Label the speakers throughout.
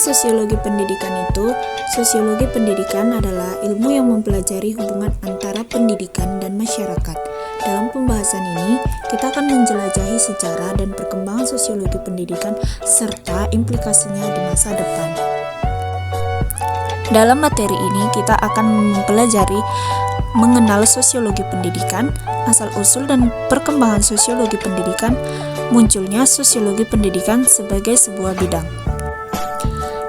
Speaker 1: sosiologi pendidikan itu? Sosiologi pendidikan adalah ilmu yang mempelajari hubungan antara pendidikan dan masyarakat. Dalam pembahasan ini, kita akan menjelajahi sejarah dan perkembangan sosiologi pendidikan serta implikasinya di masa depan. Dalam materi ini, kita akan mempelajari mengenal sosiologi pendidikan, asal-usul dan perkembangan sosiologi pendidikan, munculnya sosiologi pendidikan sebagai sebuah bidang.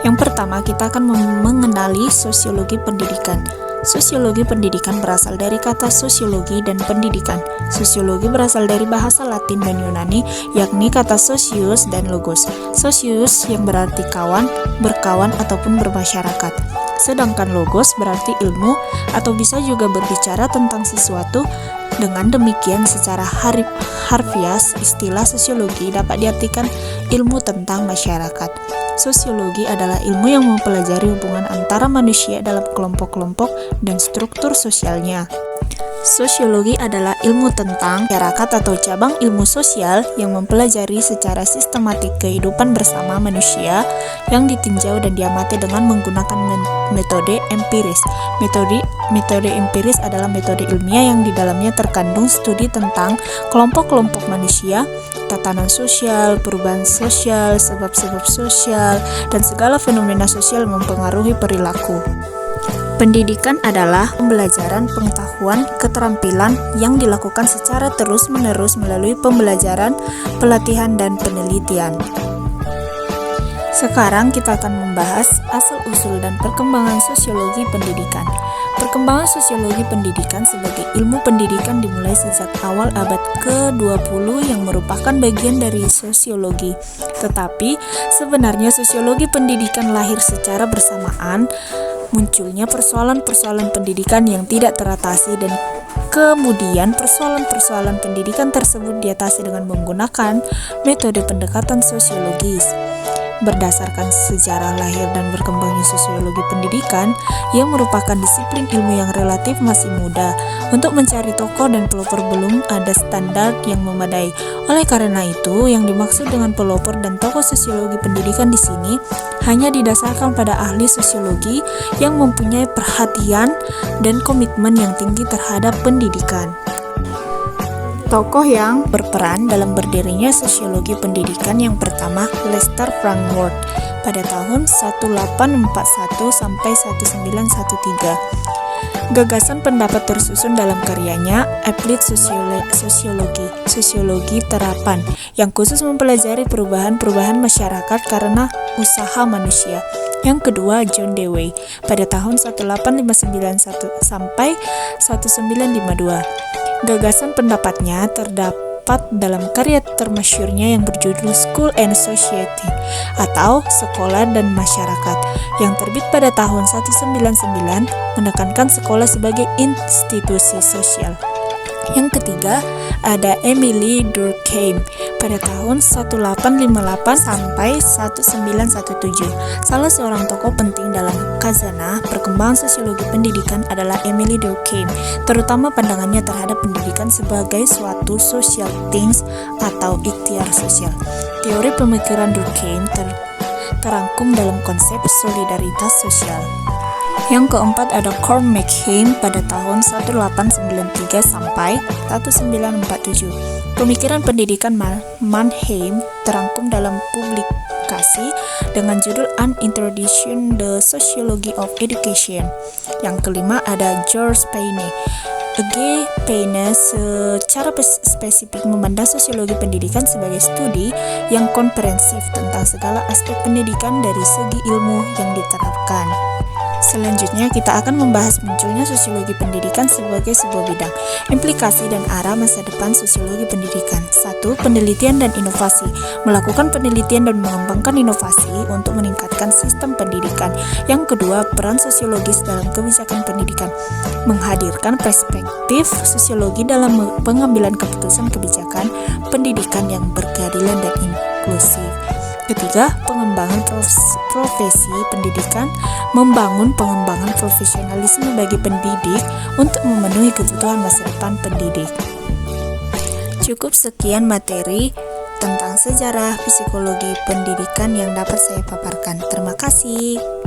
Speaker 1: Yang pertama, kita akan mengenali sosiologi pendidikan. Sosiologi pendidikan berasal dari kata sosiologi dan pendidikan. Sosiologi berasal dari bahasa Latin dan Yunani, yakni kata socius dan logos. Socius yang berarti kawan, berkawan ataupun bermasyarakat. Sedangkan logos berarti ilmu atau bisa juga berbicara tentang sesuatu. Dengan demikian, secara harfiah, istilah sosiologi dapat diartikan ilmu tentang masyarakat. Sosiologi adalah ilmu yang mempelajari hubungan antara manusia dalam kelompok-kelompok dan struktur sosialnya. Sosiologi adalah ilmu tentang masyarakat atau cabang ilmu sosial yang mempelajari secara sistematik kehidupan bersama manusia yang ditinjau dan diamati dengan menggunakan metode empiris. Metode empiris adalah metode ilmiah yang di dalamnya terkandung studi tentang kelompok-kelompok manusia, tatanan sosial, perubahan sosial, sebab-sebab sosial, dan segala fenomena sosial yang mempengaruhi perilaku. Pendidikan adalah pembelajaran, pengetahuan, keterampilan yang dilakukan secara terus-menerus melalui pembelajaran, pelatihan, dan penelitian. Sekarang kita akan membahas asal-usul dan perkembangan sosiologi pendidikan. Perkembangan sosiologi pendidikan sebagai ilmu pendidikan dimulai sejak awal abad ke-20 yang merupakan bagian dari sosiologi. Tetapi sebenarnya sosiologi pendidikan lahir secara bersamaan munculnya persoalan-persoalan pendidikan yang tidak teratasi dan kemudian persoalan-persoalan pendidikan tersebut diatasi dengan menggunakan metode pendekatan sosiologis. Berdasarkan sejarah lahir dan berkembangnya sosiologi pendidikan yang merupakan disiplin ilmu yang relatif masih muda, untuk mencari tokoh dan pelopor belum ada standar yang memadai. Oleh karena itu, yang dimaksud dengan pelopor dan tokoh sosiologi pendidikan di sini hanya didasarkan pada ahli sosiologi yang mempunyai perhatian dan komitmen yang tinggi terhadap pendidikan. Tokoh yang berperan dalam berdirinya sosiologi pendidikan yang pertama, Lester Frankworth pada tahun 1841 sampai 1913. Gagasan pendapat tersusun dalam karyanya Applied Sosiologi Terapan, yang khusus mempelajari perubahan-perubahan masyarakat karena usaha manusia. Yang kedua, John Dewey pada tahun 1859 sampai 1952. Gagasan pendapatnya terdapat dalam karya termasyhurnya yang berjudul School and Society atau Sekolah dan Masyarakat yang terbit pada tahun 1999, menekankan sekolah sebagai institusi sosial. Yang ketiga, ada Emily Durkheim pada tahun 1858 sampai 1917. Salah seorang tokoh penting dalam khazanah perkembangan sosiologi pendidikan adalah Emily Durkheim, terutama pandangannya terhadap pendidikan sebagai suatu social things atau ikhtiar sosial. Teori pemikiran Durkheim terangkum dalam konsep solidaritas sosial. Yang keempat ada Karl Mannheim pada tahun 1893 sampai 1947. Pemikiran pendidikan Mannheim terangkum dalam publikasi dengan judul An Introduction to the Sociology of Education. Yang kelima ada George Paine. Paine secara spesifik memandang sosiologi pendidikan sebagai studi yang komprehensif tentang segala aspek pendidikan dari segi ilmu yang diterapkan. Selanjutnya, kita akan membahas munculnya sosiologi pendidikan sebagai sebuah bidang, implikasi dan arah masa depan sosiologi pendidikan. 1. Penelitian dan inovasi. Melakukan penelitian dan mengembangkan inovasi untuk meningkatkan sistem pendidikan. Yang kedua, peran sosiologis dalam kebijakan pendidikan. Menghadirkan perspektif sosiologi dalam pengambilan keputusan kebijakan pendidikan yang berkeadilan dan inklusif. Ketiga, pengembangan profesi pendidikan, membangun pengembangan profesionalisme bagi pendidik untuk memenuhi kebutuhan masa depan pendidik. Cukup sekian materi tentang sejarah psikologi pendidikan yang dapat saya paparkan. Terima kasih.